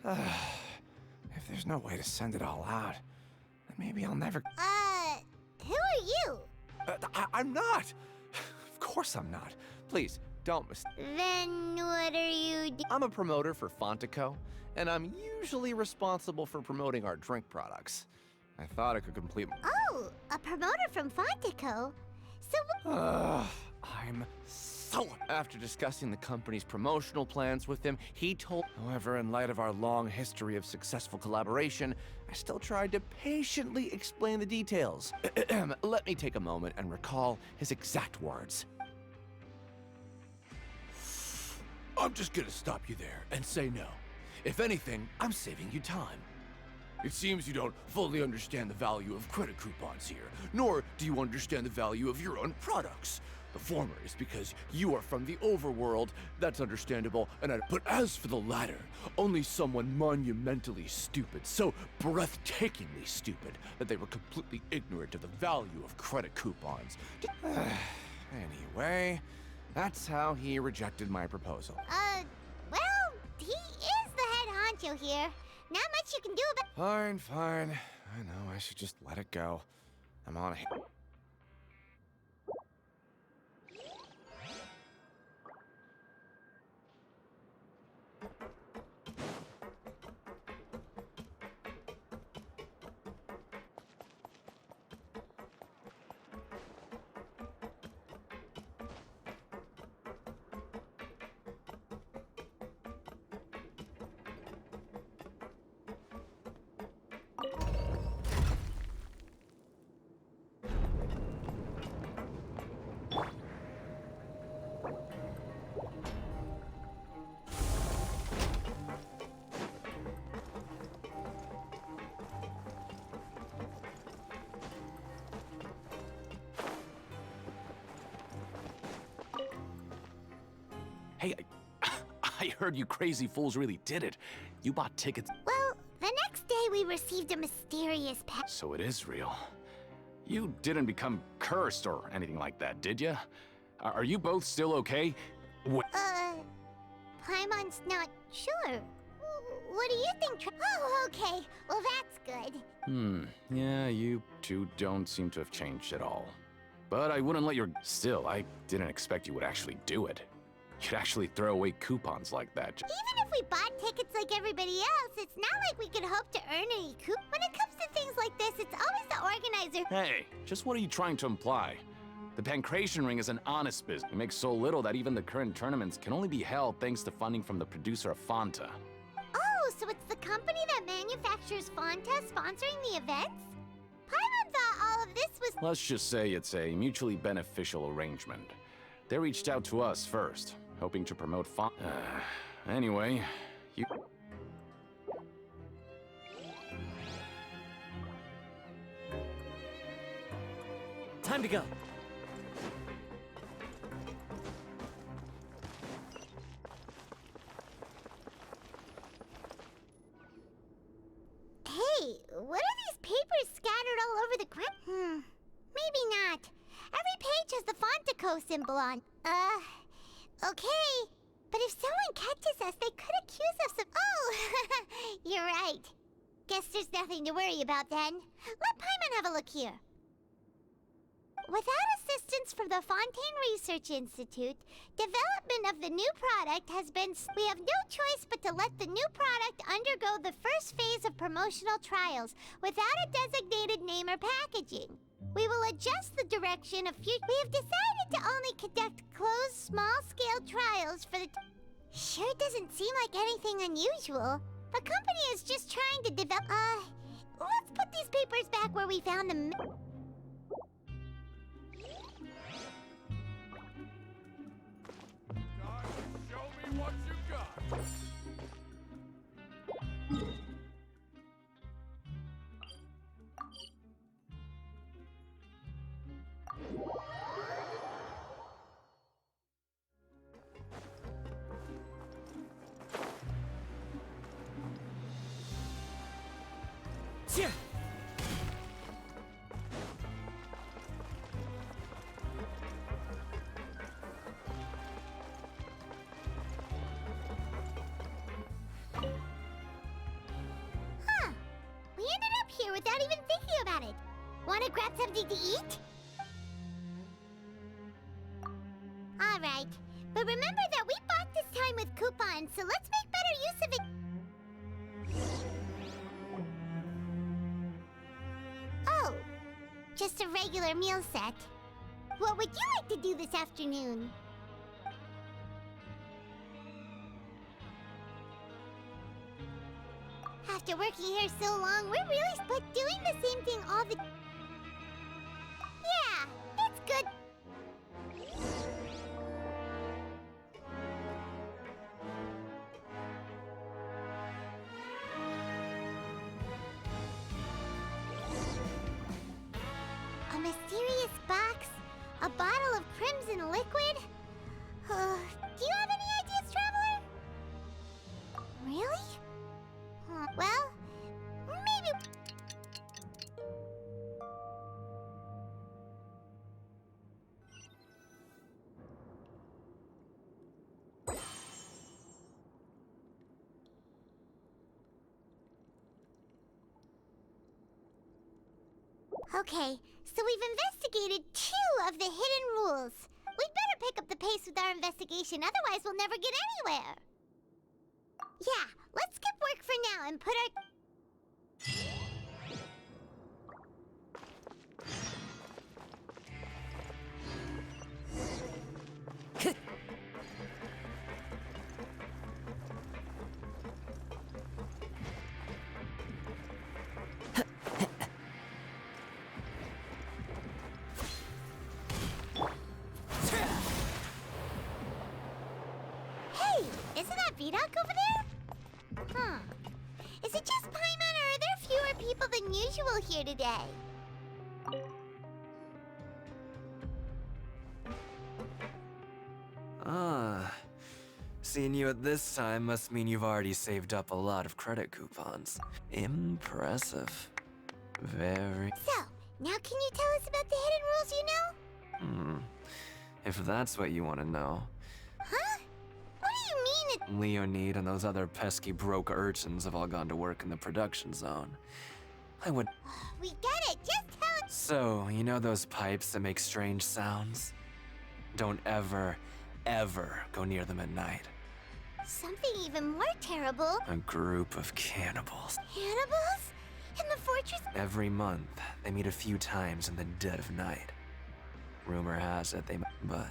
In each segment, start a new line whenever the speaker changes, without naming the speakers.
If there's no way to send it all out, then maybe I'll never...
Who are you?
I'm not! Of course I'm not. Please, don't
Then what are you
I'm a promoter for Fontico, and I'm usually responsible for promoting our drink products. I thought I could complete...
Oh, a promoter from Fontico? So
I'm so... After discussing the company's promotional plans with him, he told... However, in light of our long history of successful collaboration, I still tried to patiently explain the details. Let me take a moment and recall his exact words. I'm just gonna stop you there and say no. If anything, I'm saving you time. It seems you don't fully understand the value of credit coupons here, nor do you understand the value of your own products. The former is because you are from the overworld, that's understandable, but as for the latter, only someone monumentally stupid, so breathtakingly stupid, that they were completely ignorant of the value of credit coupons. Anyway, that's how he rejected my proposal.
Well, he is the head honcho here. Not much you can do about...
Fine. I know, I should just let it go. I'm on a... Hey, I heard you crazy fools really did it. You bought tickets.
Well, the next day we received a mysterious package.
So it is real. You didn't become cursed or anything like that, did you? Are you both still okay?
Paimon's not sure. What do you think? Oh, okay. Well, that's good.
Yeah, you two don't seem to have changed at all. But I wouldn't let your... Still, I didn't expect you would actually do it. You'd actually throw away coupons like that.
Even if we bought tickets like everybody else, it's not like we could hope to earn any coup. When it comes to things like this, it's always the organizer.
Hey, just what are you trying to imply? The Pancration Ring is an honest business. It makes so little that even the current tournaments can only be held thanks to funding from the producer of Fanta.
Oh, so it's the company that manufactures Fanta sponsoring the events? Paimon thought all of this was...
Let's just say it's a mutually beneficial arrangement. They reached out to us first, hoping to promote Fanta. Anyway, you...
Time to go.
Hey, what are these papers scattered all over the ground? Maybe not. Every page has the Fontico symbol on. Okay. But if someone catches us, they could accuse us of... Oh, you're right. Guess there's nothing to worry about then. Let Paimon have a look here. Without assistance from the Fontaine Research Institute, development of the new product has been... We have no choice but to let the new product undergo the first phase of promotional trials without a designated name or packaging. We will adjust the direction of future... We have decided to only conduct closed, small-scale trials for the... Sure doesn't seem like anything unusual. The company is just trying to develop... let's put these papers back where we found them.
Show me what you got.
Yeah.
traveler without even thinking about it. Wanna grab something to eat? Alright, but remember that we bought this time with coupons, so let's make better use of it. Oh, just a regular meal set. What would you like to do this afternoon? After working here so long, we're really but doing the same thing all the... Yeah, it's good. A mysterious box? A bottle of crimson liquid? Do you have any ideas, Traveler? Really? Well, maybe... Okay, so we've investigated 2 of the hidden rules. We'd better pick up the pace with our investigation, otherwise we'll never get anywhere. Yeah, let's skip work for now and put our... Hey, isn't that Vidoc over there? Huh. Is it just Paimon, or are there fewer people than usual here today?
Ah. Seeing you at this time must mean you've already saved up a lot of credit coupons. Impressive. Very...
So, now can you tell us about the hidden rules you know?
If that's what you want to know.
Huh? What do you mean it...
Leonid and those other pesky broke urchins have all gone to work in the production zone. I would...
We get it, just tell it...
So, you know those pipes that make strange sounds? Don't ever, ever go near them at night.
Something even more terrible.
A group of cannibals.
Cannibals? In the fortress?
Every month, they meet a few times in the dead of night. Rumor has it they... But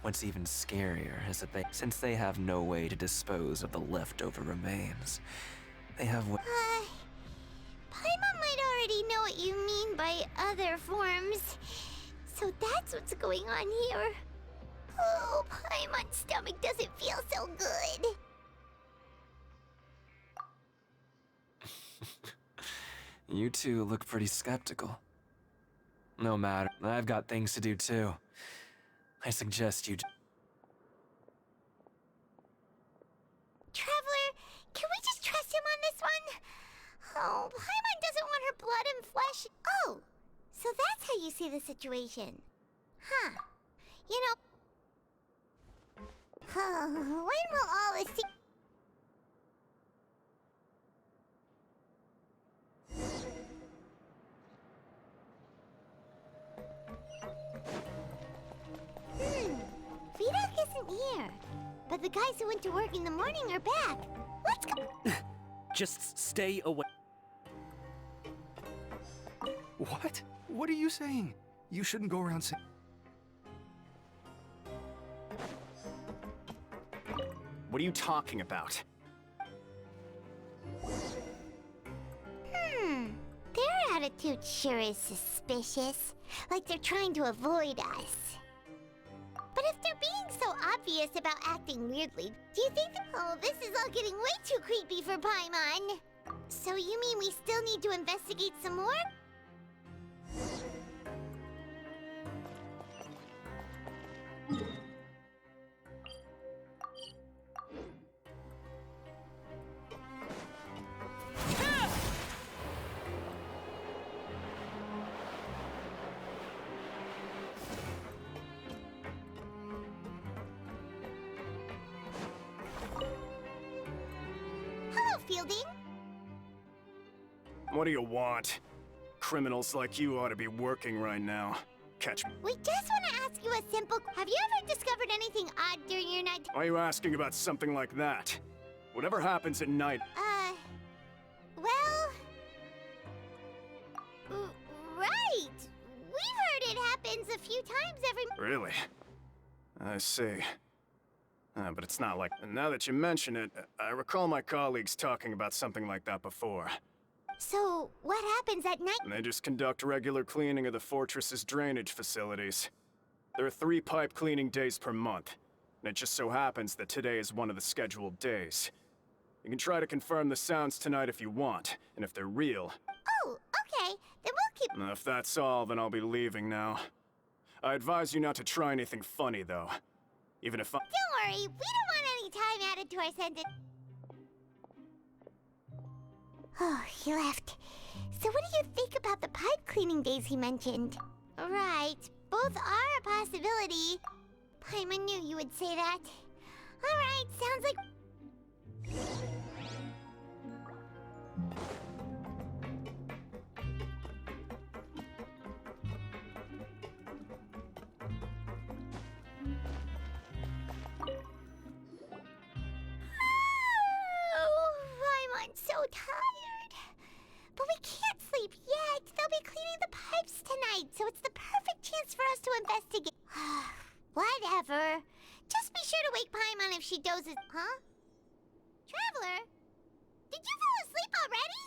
what's even scarier is that since they have no way to dispose of the leftover remains, they have what...
Paimon might already know what you mean by other forms. So that's what's going on here. Oh, Paimon's stomach doesn't feel so good.
You two look pretty skeptical. No matter, I've got things to do too. I suggest you...
Traveler, can we just trust him on this one? Oh, Paimon doesn't want her blood and flesh. Oh, so that's how you see the situation. Huh. You know... when will all this... Vidoc isn't here. But the guys who went to work in the morning are back. Let's go...
Just stay away.
What? What are you saying? You shouldn't go around saying...
What are you talking about?
Their attitude sure is suspicious. Like they're trying to avoid us. But if they're being so obvious about acting weirdly, do you think that... Oh, this is all getting way too creepy for Paimon. So you mean we still need to investigate some more? Hello, Fielding.
What do you want? Criminals like you ought to be working right now. Catch me.
We just want to ask you a simple... Have you ever discovered anything odd during your night?
Why are you asking about something like that? Whatever happens at night...
Well... Right! We've heard it happens a few times every...
Really? I see. But it's not like... Now that you mention it, I recall my colleagues talking about something like that before.
So, what happens at night?
They just conduct regular cleaning of the fortress's drainage facilities. There are 3 pipe cleaning days per month, and it just so happens that today is one of the scheduled days. You can try to confirm the sounds tonight if you want, and if they're real.
Oh, okay. Then we'll keep...
If that's all, then I'll be leaving now. I advise you not to try anything funny, though. Even if I...
Don't worry, we don't want any time added to our sentence. Oh, he left. So what do you think about the pipe cleaning days he mentioned? Right, both are a possibility. Paimon knew you would say that. Alright, sounds like... I'm so tired. But we can't sleep yet. They'll be cleaning the pipes tonight, so it's the perfect chance for us to investigate. Whatever. Just be sure to wake Paimon if she dozes. Huh? Traveler? Did you fall asleep already?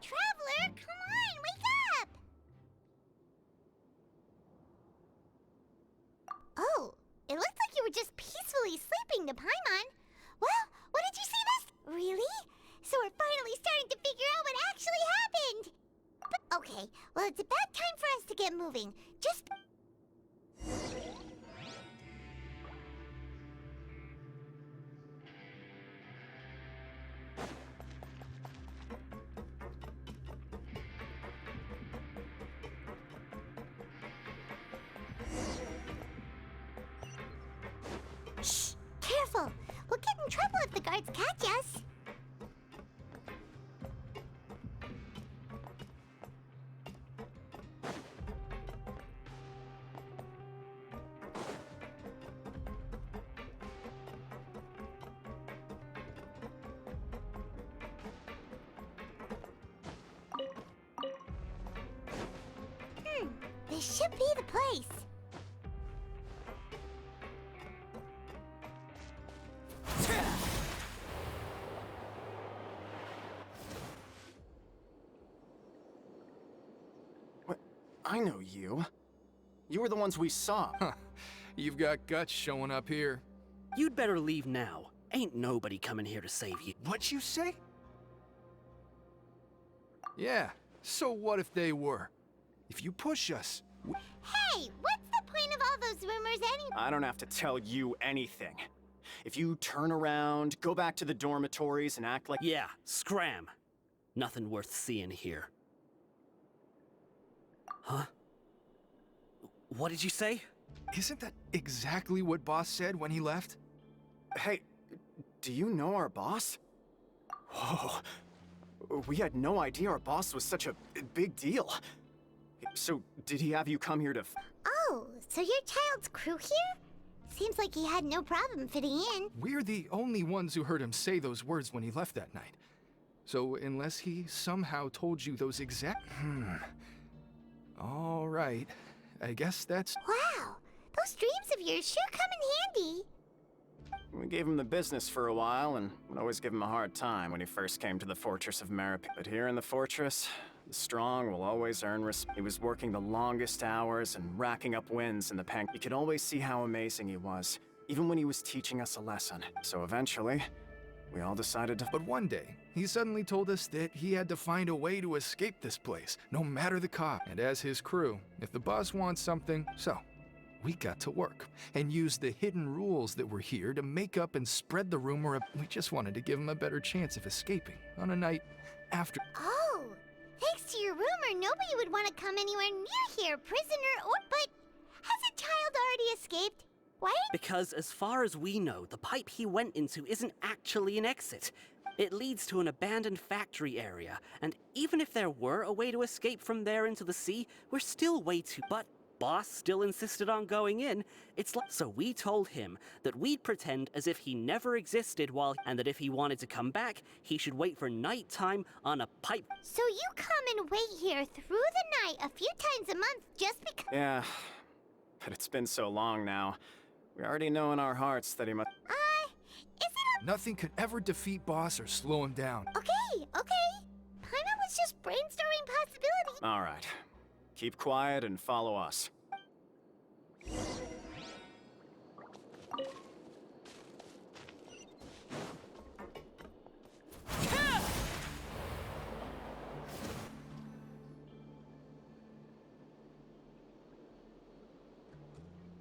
Traveler, come on, wake up! Oh, it looked like you were just peacefully sleeping to Paimon. Well, what did you see this? Really? So we're finally starting to figure out what actually happened! But, okay, well, it's about time for us to get moving. Just... Shh! Careful! We'll get in trouble if the guards catch us. This should be the place.
What? I know you. You were the ones we saw.
You've got guts showing up here.
You'd better leave now. Ain't nobody coming here to save you.
What'd you say? Yeah, so what if they were? If you push us,
Hey, what's the point of all those rumors anyway?
I don't have to tell you anything. If you turn around, go back to the dormitories and act like...
Yeah, scram. Nothing worth seeing here. Huh? What did you say?
Isn't that exactly what Boss said when he left?
Hey, do you know our boss? Whoa. We had no idea our boss was such a big deal. So, did he have you come here to...
Oh, So your child's crew here? Seems like he had no problem fitting in.
We're the only ones who heard him say those words when he left that night. So unless he somehow told you those exact... All right. I guess that's...
Wow, those dreams of yours sure come in handy.
We gave him the business for a while and would always give him a hard time when he first came to the fortress of Merip. But here in the fortress, the strong will always earn respect. He was working the longest hours and racking up wins in the pen. You could always see how amazing he was, even when he was teaching us a lesson. So eventually, we all decided to...
But one day, he suddenly told us that he had to find a way to escape this place, no matter the cost. And as his crew, if the boss wants something, so we got to work and used the hidden rules that were here to make up and spread the rumor of... We just wanted to give him a better chance of escaping on a night after...
Oh, thanks to your rumor, nobody would want to come anywhere near here, prisoner or... But has a child already escaped? Why?
Because as far as we know, the pipe he went into isn't actually an exit. It leads to an abandoned factory area, and even if there were a way to escape from there into the sea, we're still way too... But boss still insisted on going in. It's like... So we told him that we'd pretend as if he never existed and that if he wanted to come back, he should wait for nighttime on a pipe.
So you come and wait here through the night a few times a month just because...
Yeah, but it's been so long now. We already know in our hearts that he must...
Is it
Nothing could ever defeat boss or slow him down.
okay? Pаймon was just brainstorming possibilities.
All right. Keep quiet and follow us.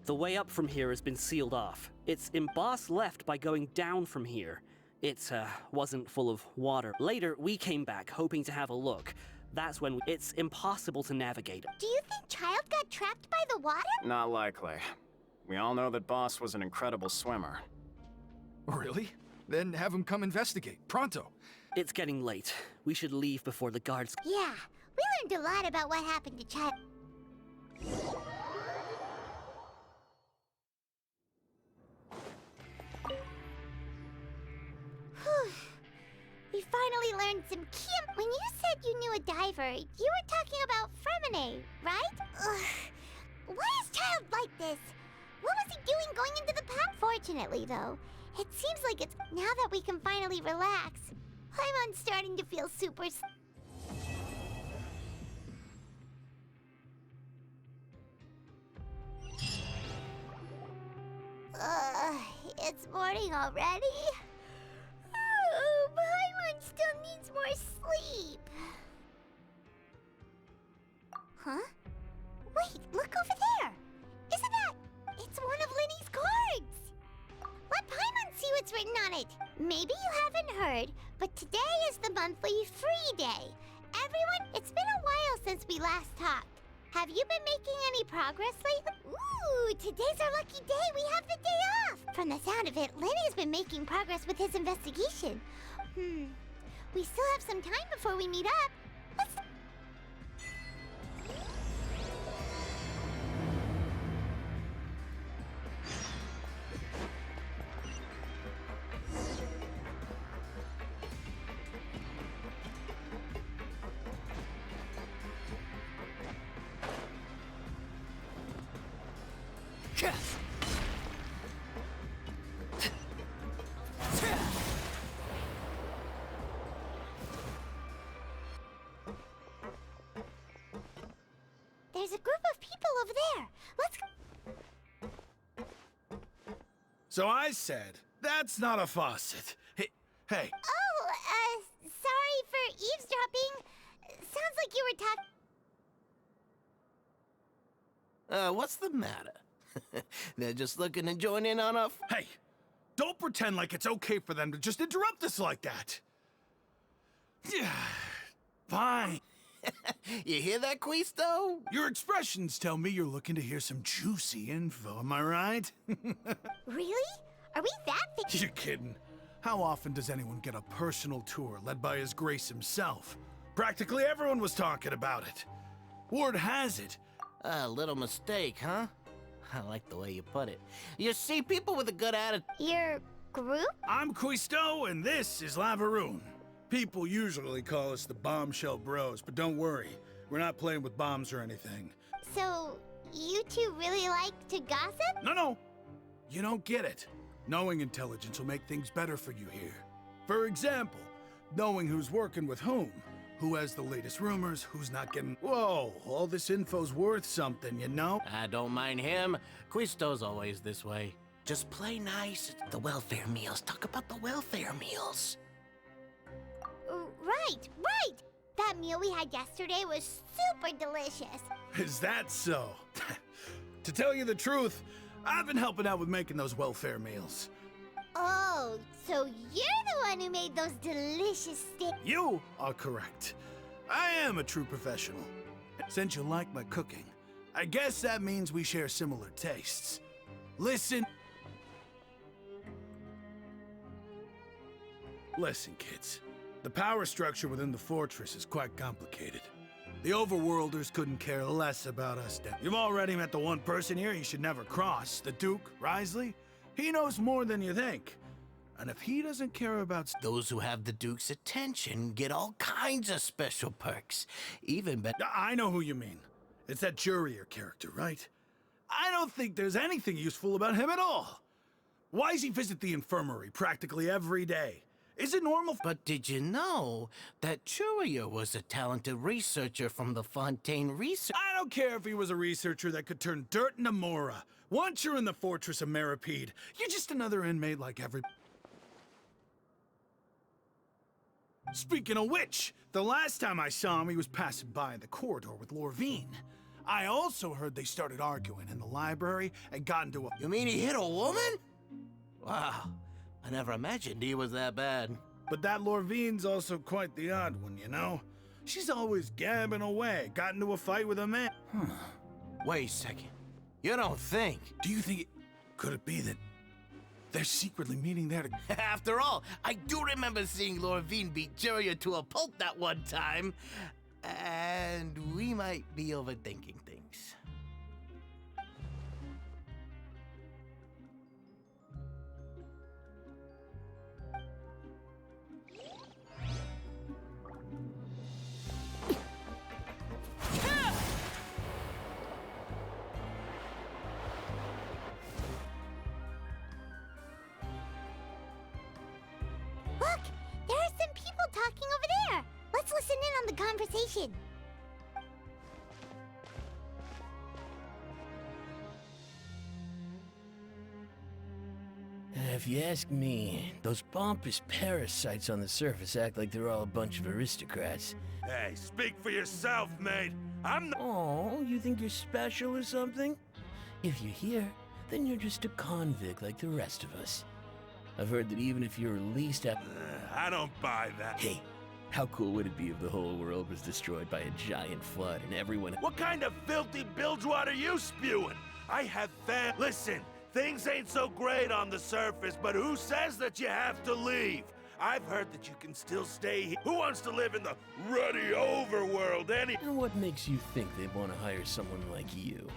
The way up from here has been sealed off. Its emboss left by going down from here. It wasn't full of water. Later, we came back hoping to have a look. That's when it's impossible to navigate.
Do you think Child got trapped by the water?
Not likely. We all know that Boss was an incredible swimmer.
Really? Then have him come investigate, pronto.
It's getting late. We should leave before the guards...
Yeah, we learned a lot about what happened to Child. We finally learned some key... When you said you knew a diver, you were talking about Fremine, right? Ugh. Why is Child like this? What was he doing going into the pond? Fortunately, though, it seems like it's... Now that we can finally relax, I'm starting to feel super... It's morning already? Oh, Paimon still needs more sleep. Huh? Wait, look over there. Isn't that... It's one of Linny's cards. Let Paimon see what's written on it. Maybe you haven't heard, but today is the monthly free day. Everyone, it's been a while since we last talked. Have you been making any progress lately? Ooh, today's our lucky day. We have the day off. From the sound of it, Lenny's been making progress with his investigation. We still have some time before we meet up. Let's... There's a group of people over there. Let's...
So I said, that's not a faucet. Hey.
Oh, sorry for eavesdropping. Sounds like you were talking...
What's the matter? They're just looking to join in on our...
Hey, don't pretend like it's okay for them to just interrupt us like that. Yeah, fine.
You hear that, Quisto?
Your expressions tell me you're looking to hear some juicy info, am I right?
Really? Are we that
You're kidding. How often does anyone get a personal tour led by His Grace himself? Practically everyone was talking about it. Word has it.
A little mistake, huh? I like the way you put it. You see, people with a good attitude...
Your group?
I'm Quisto, and this is Lavaroon. People usually call us the Bombshell Bros, but don't worry. We're not playing with bombs or anything.
So, you two really like to gossip?
No. You don't get it. Knowing intelligence will make things better for you here. For example, knowing who's working with whom. Who has the latest rumors, who's not getting... Whoa, all this info's worth something, you know?
I don't mind him. Quisto's always this way. Just play nice. The welfare meals. Talk about the welfare meals.
Right. That meal we had yesterday was super delicious.
Is that so? To tell you the truth, I've been helping out with making those welfare meals.
Oh, so you're the one who made those delicious steaks.
You are correct. I am a true professional. Since you like my cooking, I guess that means we share similar tastes. Listen, kids. The power structure within the fortress is quite complicated. The overworlders couldn't care less about us. You've already met the one person here you should never cross, the Duke, Risley. He knows more than you think. And if he doesn't care about...
Those who have the Duke's attention get all kinds of special perks. Even better...
I know who you mean. It's that Jurier character, right? I don't think there's anything useful about him at all. Why does he visit the infirmary practically every day? Is it normal?
But did you know that Churia was a talented researcher from the Fontaine Research?
I don't care if he was a researcher that could turn dirt into Mora. Once you're in the Fortress of Meripede, you're just another inmate like every... Speaking of which, the last time I saw him, he was passing by in the corridor with Lorvine. I also heard they started arguing in the library and got into a...
You mean he hit a woman? Wow, I never imagined he was that bad.
But that Lorvine's also quite the odd one, you know? She's always gabbing away, got into a fight with a man.
Wait a second. You don't think?
Do you think could it be that they're secretly meeting there to...
After all, I do remember seeing Lorvine beat Juria to a pulp that one time. And we might be overthinking things.
Look, there are some people talking over there. Let's listen in on the conversation.
If you ask me, those pompous parasites on the surface act like they're all a bunch of aristocrats.
Hey, speak for yourself, mate. I'm not...
Oh, you think you're special or something? If you're here, then you're just a convict like the rest of us. I've heard that even if you're released after...
I don't buy that.
Hey, how cool would it be if the whole world was destroyed by a giant flood and everyone...
What kind of filthy bilge water are you spewing? I have Listen, things ain't so great on the surface, but who says that you have to leave? I've heard that you can still stay here. Who wants to live in the ruddy overworld
And what makes you think they want to hire someone like you?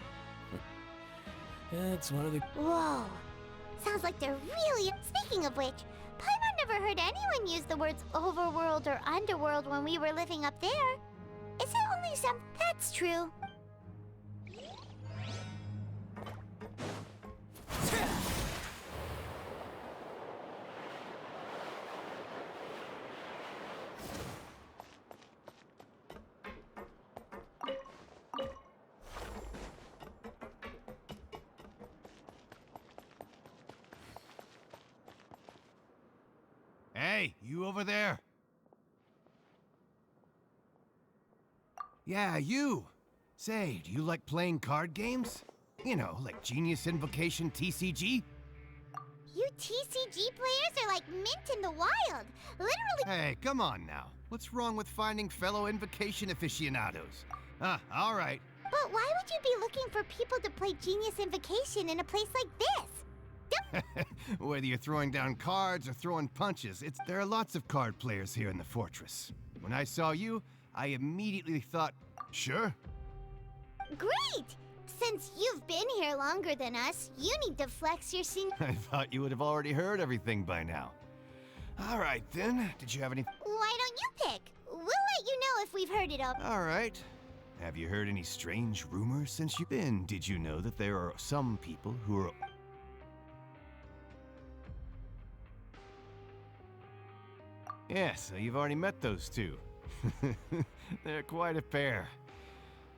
That's one of the...
Whoa. Sounds like they're really... Speaking of which, Paimon never heard anyone use the words overworld or underworld when we were living up there. Is it only some... That's true.
Hey, you over there? Yeah, you. Say, do you like playing card games? You know, like Genius Invocation TCG?
You TCG players are like mint in the wild. Literally...
Hey, come on now. What's wrong with finding fellow Invocation aficionados? All right.
But why would you be looking for people to play Genius Invocation in a place like this?
Whether you're throwing down cards or throwing punches, there are lots of card players here in the fortress. When I saw you, I immediately thought, sure.
Great! Since you've been here longer than us, you need to flex your
I thought you would have already heard everything by now. All right, then. Did you have any...
Why don't you pick? We'll let you know if we've heard it all.
All right. Have you heard any strange rumors since you've been? Did you know that there are some people who are... Yes, you've already met those two. They're quite a pair.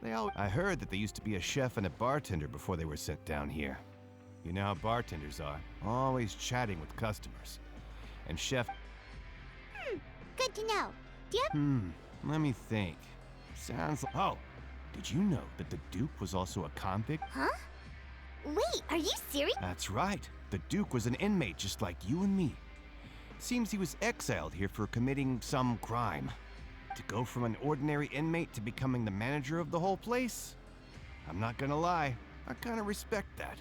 I heard that they used to be a chef and a bartender before they were sent down here. You know how bartenders are, always chatting with customers. And chef...
Good to know. Do you have...
let me think. Sounds like... Oh, did you know that the Duke was also a convict?
Huh? Wait, are you serious?
That's right. The Duke was an inmate just like you and me. Seems he was exiled here for committing some crime. To go from an ordinary inmate to becoming the manager of the whole place? I'm not gonna lie, I kinda respect that.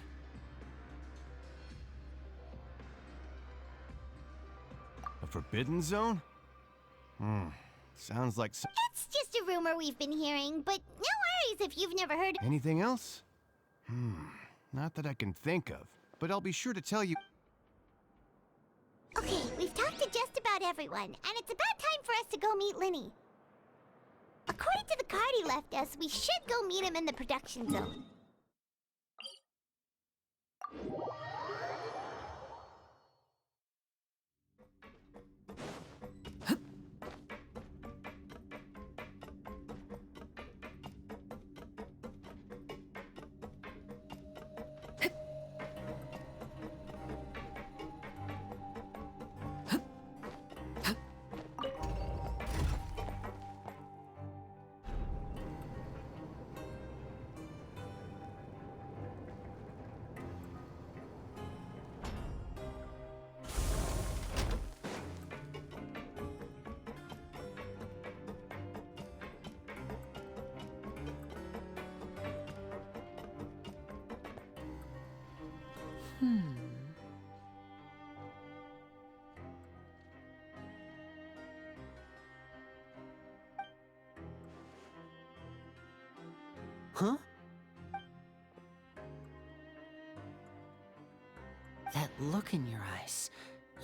A forbidden zone? Sounds like
It's just a rumor we've been hearing, but no worries if you've never heard it.
Anything else? Not that I can think of, but I'll be sure to tell you.
Okay, we've talked to just about everyone, and it's about time for us to go meet Linny. According to the card he left us, we should go meet him in the production zone.
Huh? That look in your eyes.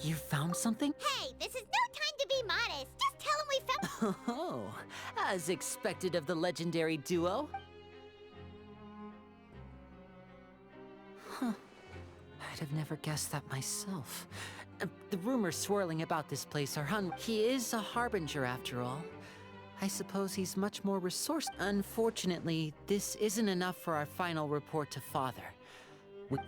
You found something?
Hey, this is no time to be modest. Just tell him we found...
Oh, as expected of the legendary duo. Huh. I'd have never guessed that myself. The rumors swirling about this place are He is a harbinger after all. I suppose he's much more resourceful. Unfortunately, this isn't enough for our final report to Father.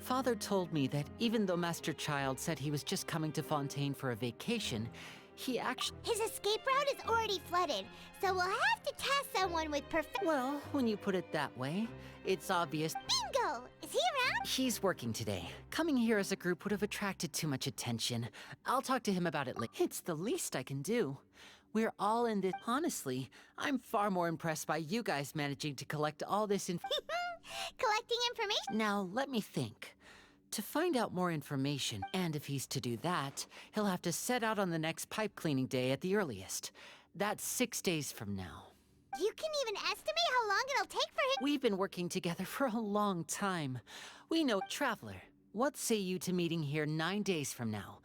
Father told me that even though Master Child said he was just coming to Fontaine for a vacation, he actually...
His escape route is already flooded, so we'll have to task someone with perfect...
Well, when you put it that way, it's obvious...
Bingo! Is he around?
He's working today. Coming here as a group would have attracted too much attention. I'll talk to him about it later. It's the least I can do. We're all in this. Honestly, I'm far more impressed by you guys managing to collect all this
Collecting information?
Now, let me think. To find out more information, and if he's to do that, he'll have to set out on the next pipe cleaning day at the earliest. That's 6 days from now.
You can even estimate how long it'll take for him?
We've been working together for a long time. We know... Traveler, what say you to meeting here 9 days from now?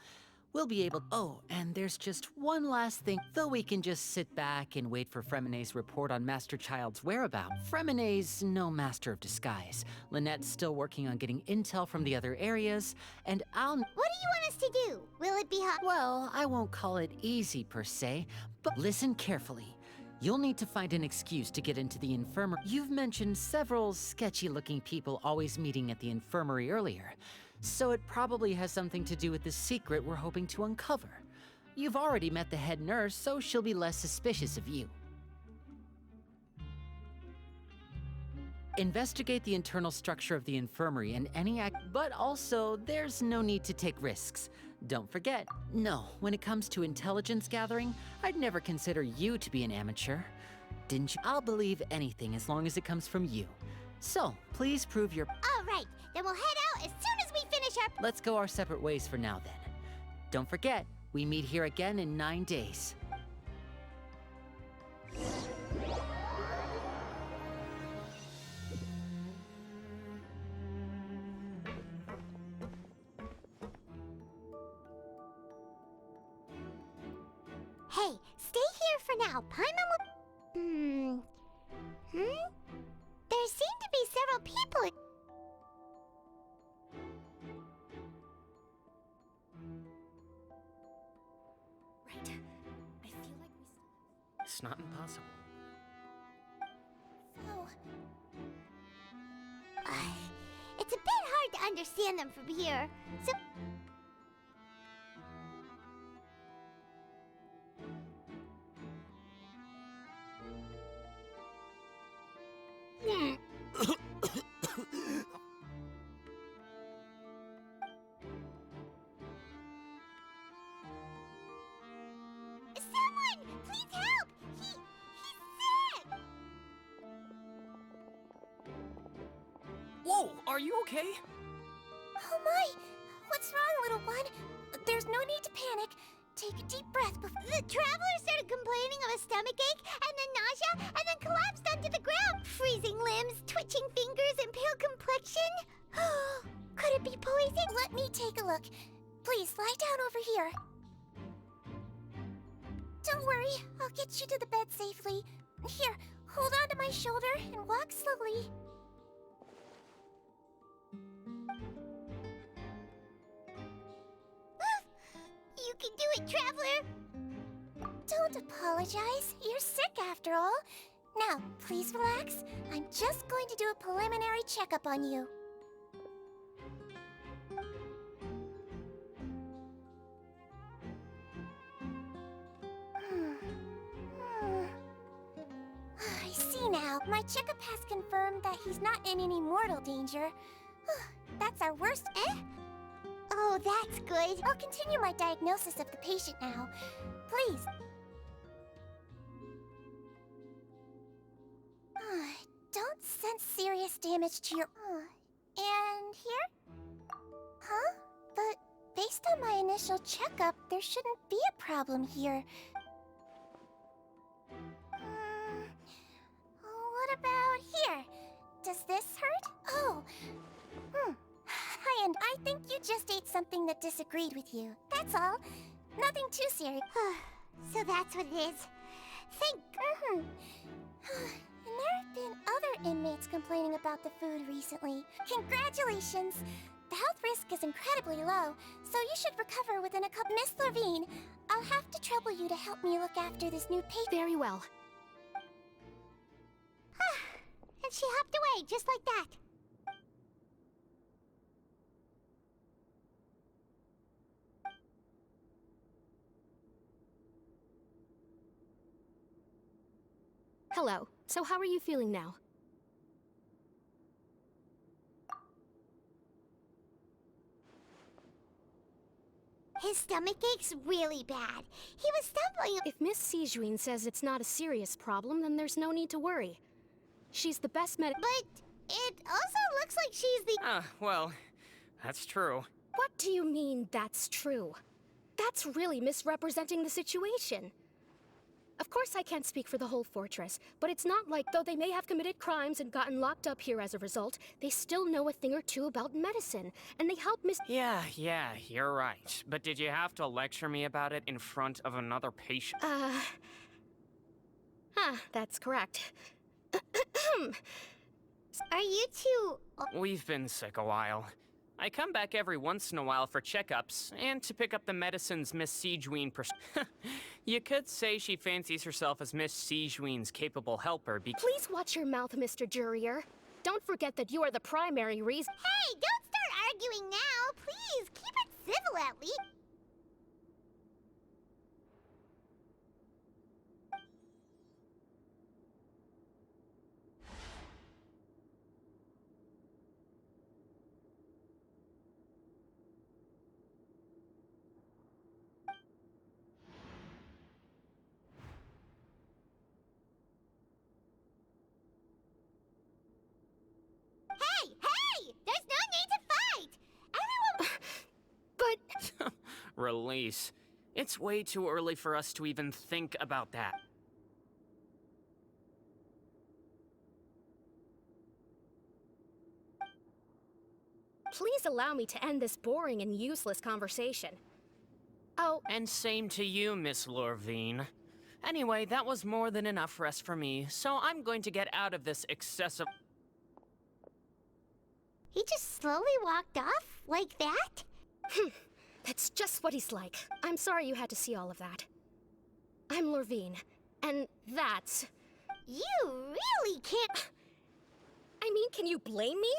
We'll be able... Oh, and there's just one last thing. Though we can just sit back and wait for Fremonet's report on Master Child's whereabouts. Fremonet's no master of disguise. Lynette's still working on getting intel from the other areas, and I'll...
What do you want us to do? Will it be hot?
Well, I won't call it easy per se, but listen carefully. You'll need to find an excuse to get into the infirmary. You've mentioned several sketchy-looking people always meeting at the infirmary earlier. So it probably has something to do with the secret we're hoping to uncover. You've already met the head nurse, so she'll be less suspicious of you. Investigate the internal structure of the infirmary and any but also, there's no need to take risks. Don't forget, no, when it comes to intelligence gathering, I'd never consider you to be an amateur. Didn't you? I'll believe anything as long as it comes from you. So, please prove your...
All right, then we'll head out as soon as we finish our...
Let's go our separate ways for now, then. Don't forget, we meet here again in 9 days.
Stay here for now. Paimon will... There seem to be several people...
Right. I feel like we...
It's not impossible.
Oh. It's a bit hard to understand them from here, so... Someone! Please help! He's sick!
Whoa, are you okay?
Oh my! What's wrong, little one? There's no need to panic. Take a deep breath before... The traveler started complaining of a stomachache, and then nausea, and then collapsed onto the ground. Freezing limbs, twitching fingers, and pale complexion. Could it be poison? Let me take a look. Please, lie down over here. Don't worry, I'll get you to the bed safely. Here, hold on to my shoulder and walk slowly. You can do it, traveler! Don't apologize. You're sick after all. Now, please relax. I'm just going to do a preliminary checkup on you. I see now. My checkup has confirmed that he's not in any mortal danger. That's our worst... Oh, that's good. I'll continue my diagnosis of the patient now. Please. Don't sense serious damage to your... And here? Huh? But based on my initial checkup, there shouldn't be a problem here. What about here? Does this hurt? Oh. And I think you just ate something that disagreed with you. That's all. Nothing too serious. So that's what it is. And there have been other inmates complaining about the food recently. Congratulations! The health risk is incredibly low, so you should recover within a couple... Miss Levine, I'll have to trouble you to help me look after this new patient.
Very well.
And she hopped away, just like that.
Hello. So how are you feeling now?
His stomach ache's really bad. He was stumbling...
If Miss Sijuin says it's not a serious problem, then there's no need to worry. She's the best But
it also looks like she's the...
Well, that's true.
What do you mean, that's true? That's really misrepresenting the situation. Of course I can't speak for the whole fortress, but it's not like though they may have committed crimes and gotten locked up here as a result, they still know a thing or two about medicine, and they help Miss...
Yeah, you're right. But did you have to lecture me about it in front of another patient?
That's correct.
Are you two...
We've been sick a while. I come back every once in a while for checkups, and to pick up the medicines Miss Sijuin You could say she fancies herself as Miss Sijuin's capable helper
Please watch your mouth, Mr. Jurier. Don't forget that you are the primary reason-
Hey, don't start arguing now! Please, keep it civil at least! Hey! There's no need to fight! Everyone...
Release. It's way too early for us to even think about that.
Please allow me to end this boring and useless conversation. Oh,
And same to you, Miss Lorvine.
Anyway, that was more than enough rest for me, so I'm going to get out of this excessive...
He just slowly walked off? Like that?
That's just what he's like. I'm sorry you had to see all of that. I'm Lorvine, and that's...
You really can't...
I mean, can you blame me?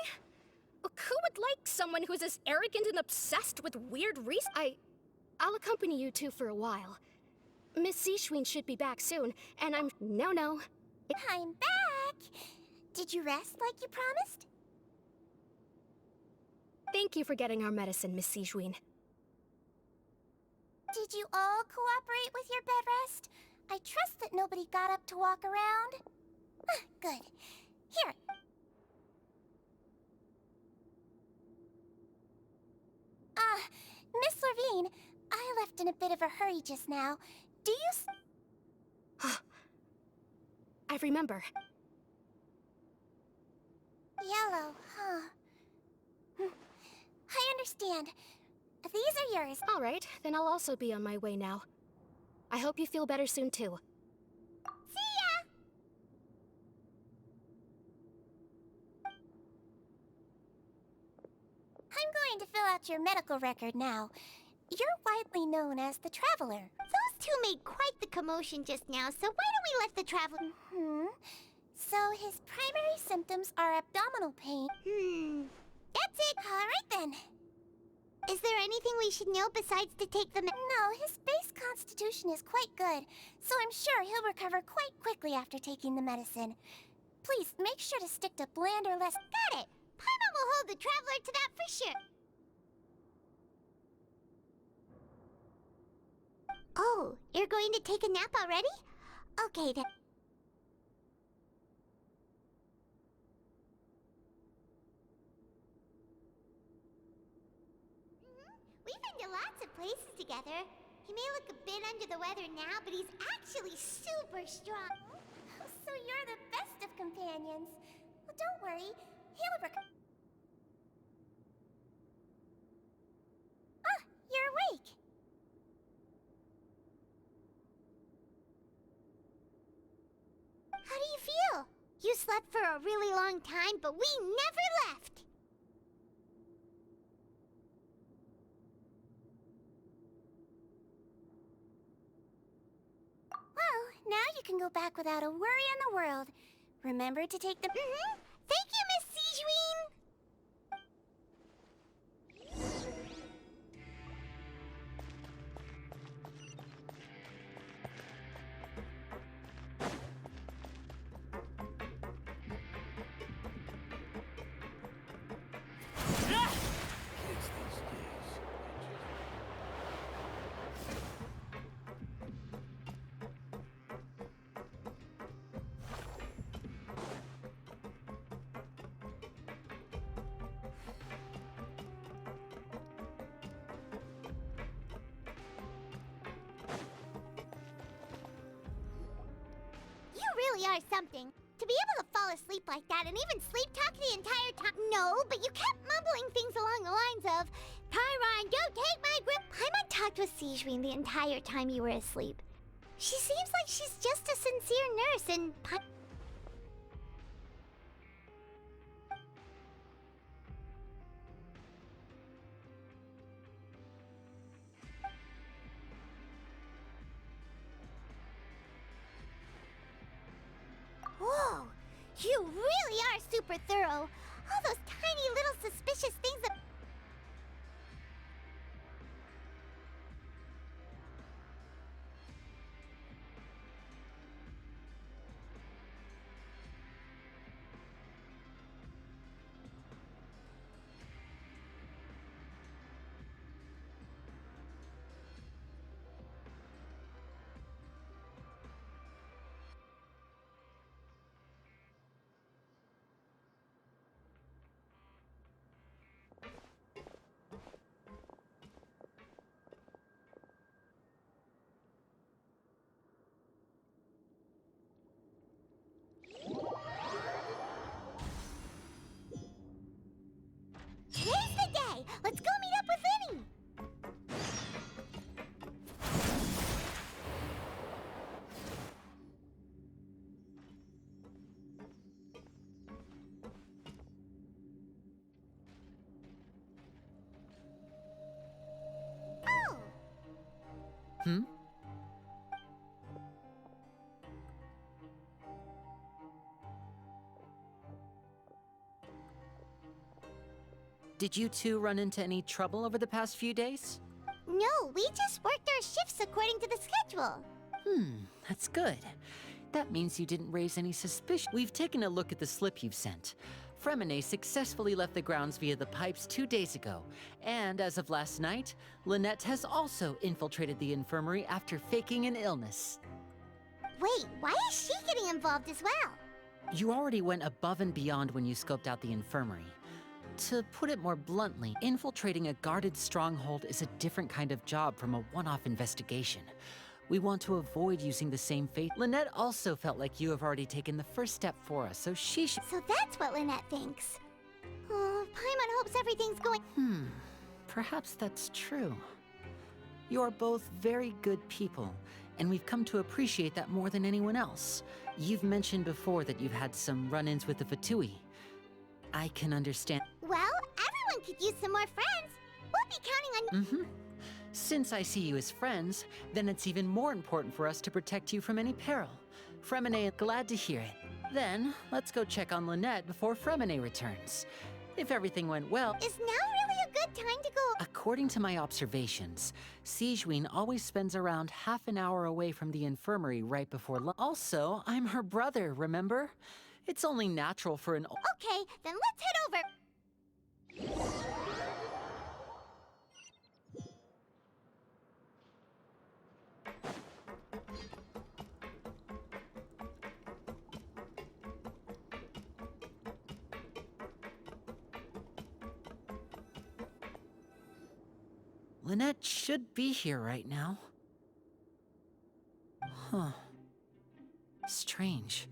Who would like someone who's as arrogant and obsessed with weird reasons? I'll accompany you two for a while. Miss Seashween should be back soon, and I'm... No.
I'm back! Did you rest like you promised?
Thank you for getting our medicine, Miss Seashween.
Did you all cooperate with your bed rest? I trust that nobody got up to walk around. Good. Here. Miss Lorvine, I left in a bit of a hurry just now. Do you
I remember.
Yellow, huh? I understand. These are yours.
All right, then I'll also be on my way now. I hope you feel better soon, too.
See ya! I'm going to fill out your medical record now. You're widely known as the Traveler. Those two made quite the commotion just now, so why don't we let the Traveler... So his primary symptoms are abdominal pain. That's it. All right, then. Is there anything we should know besides to take the No, his base constitution is quite good, so I'm sure he'll recover quite quickly after taking the medicine. Please, make sure to stick to bland or less... Got it! Paimon will hold the Traveler to that for sure. Oh, you're going to take a nap already? Okay, then. We've been to lots of places together. He may look a bit under the weather now, but he's actually super strong. So you're the best of companions. Well, don't worry. He'll you're awake. How do you feel? You slept for a really long time, but we never left. Well, now you can go back without a worry in the world. Remember to take the... Thank you, Miss Seashween! You really are something. To be able to fall asleep like that and even sleep talk the entire time. No, but you kept mumbling things along the lines of, Pyron, don't take my grip. Paimon talked with Seashween the entire time you were asleep. She seems like she's just a sincere nurse and... Whoa! You really are super thorough. All those tiny little suspicious things that...
Hmm? Did you two run into any trouble over the past few days?
No, we just worked our shifts according to the schedule.
That's good. That means you didn't raise any suspicion. We've taken a look at the slip you've sent. Fremine successfully left the grounds via the pipes 2 days ago. And as of last night, Lynette has also infiltrated the infirmary after faking an illness.
Wait, why is she getting involved as well?
You already went above and beyond when you scoped out the infirmary. To put it more bluntly, infiltrating a guarded stronghold is a different kind of job from a one-off investigation. We want to avoid using the same fate. Lynette also felt like you have already taken the first step for us, so she should—
So that's what Lynette thinks. Oh, Paimon hopes everything's going—
Perhaps that's true. You're both very good people, and we've come to appreciate that more than anyone else. You've mentioned before that you've had some run-ins with the Fatui. I can understand—
Well, everyone could use some more friends. We'll be counting on—
Since I see you as friends, then it's even more important for us to protect you from any peril. Fremine is glad to hear it. Then, let's go check on Lynette before Fremine returns. If everything went well—
Is now really a good time to go—
According to my observations, Sijuin always spends around half an hour away from the infirmary right before Also, I'm her brother, remember? It's only natural for an—
Okay, then let's head over.
Lynette should be here right now. Huh. Strange.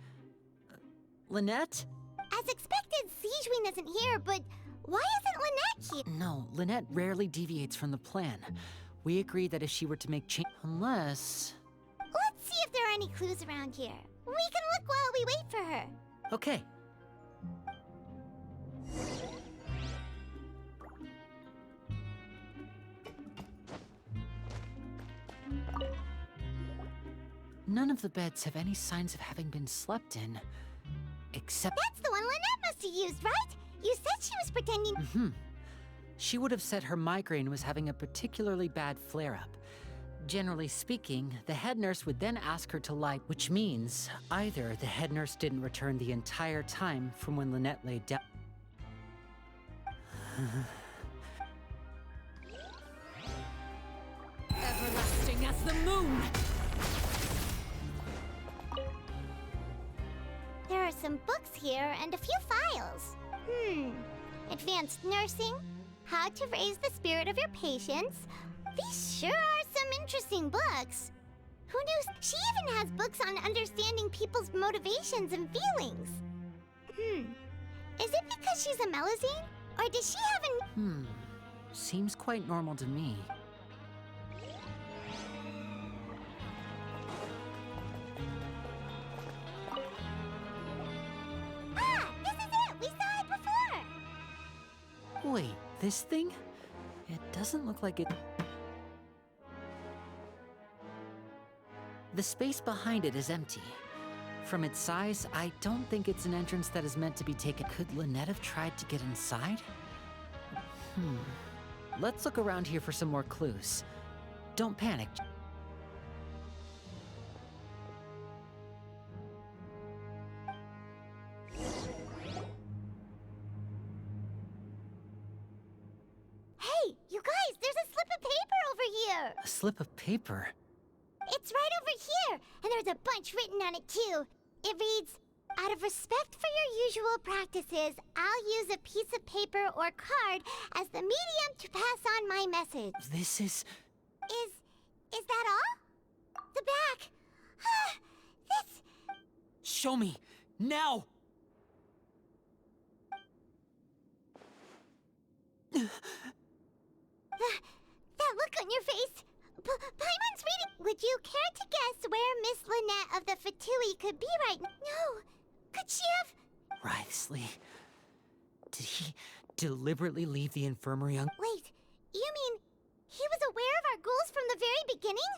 Lynette?
As expected, Sijuin isn't here, but why isn't Lynette here?
No, Lynette rarely deviates from the plan. We agreed that if she were to make change— Unless—
Let's see if there are any clues around here. We can look while we wait for her.
Okay. None of the beds have any signs of having been slept in. Except—
That's the one Lynette must have used, right? You said she was pretending—
She would have said her migraine was having a particularly bad flare-up. Generally speaking, the head nurse would then ask her to lie, which means either the head nurse didn't return the entire time from when Lynette laid down—
Everlasting as the moon!
There are some books here and a few files. Advanced nursing, how to raise the spirit of your patients. These sure are some interesting books. Who knew? She even has books on understanding people's motivations and feelings. Is it because she's a Melusine? Or does she have an—
Seems quite normal to me. Wait, this thing? It doesn't look like it— The space behind it is empty. From its size, I don't think it's an entrance that is meant to be taken. Could Lynette have tried to get inside? Let's look around here for some more clues. Don't panic.
A
slip of paper?
It's right over here, and there's a bunch written on it too. It reads, out of respect for your usual practices, I'll use a piece of paper or card as the medium to pass on my message.
This is—
Is that all? The back. This—
Show me! Now!
That look on your face. Paimon's reading. Would you care to guess where Miss Lynette of the Fatui could be right now? No. Could she have—
Writhely. Did he deliberately leave the infirmary on—
Wait, you mean he was aware of our goals from the very beginning?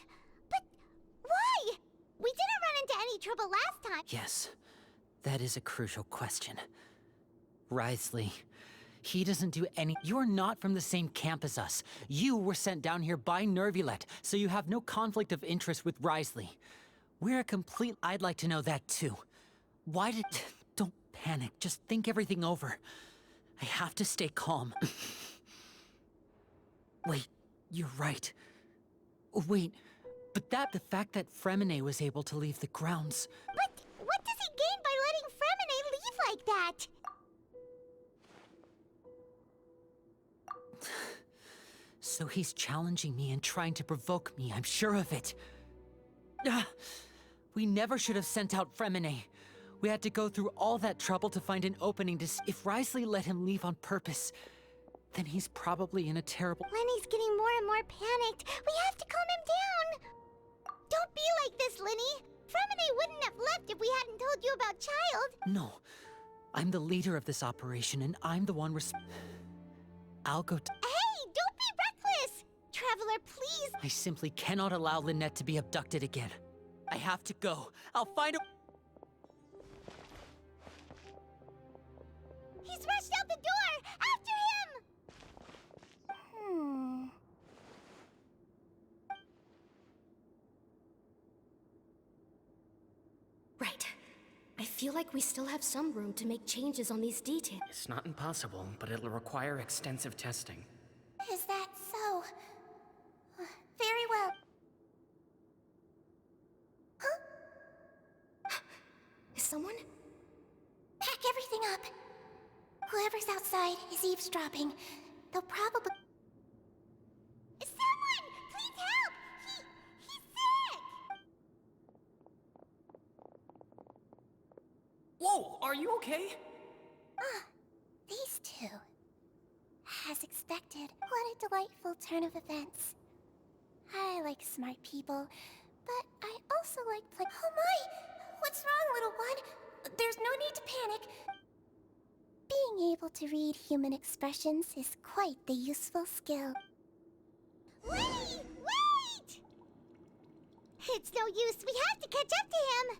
why? We didn't run into any trouble last time.
Yes, that is a crucial question. Wriothesley, he doesn't do any— You're not from the same camp as us. You were sent down here by Nervulet, so you have no conflict of interest with Wriothesley. We're a complete— I'd like to know that too. Why did— Don't panic, just think everything over. I have to stay calm. Wait, you're right. Wait, but the fact that Fremine was able to leave the grounds—
But what does he gain by letting Fremine leave like that?
So he's challenging me and trying to provoke me, I'm sure of it. We never should have sent out Fremine. We had to go through all that trouble to find an opening to— If Wriothesley let him leave on purpose, then he's probably in a terrible—
Lenny's getting more and more panicked. We have to calm him down. Don't be like this, Lenny. Fremine wouldn't have left if we hadn't told you about Child.
No. I'm the leader of this operation, and I'm the one I'll go—
Hey, don't be reckless! Traveler, please!
I simply cannot allow Lynette to be abducted again. I have to go. I'll find a—
He's rushed out the door! After him!
Right. I feel like we still have some room to make changes on these details.
It's not impossible, but it'll require extensive testing.
Is that so? Very well. Huh?
Is someone?
Pack everything up. Whoever's outside is eavesdropping. They'll probably— Someone! Please help! He's sick!
Whoa, are you okay?
These two. As expected, what a delightful turn of events. I like smart people, but I also like play— Oh my! What's wrong, little one? There's no need to panic. Being able to read human expressions is quite the useful skill. Wait! It's no use. We have to catch up to him.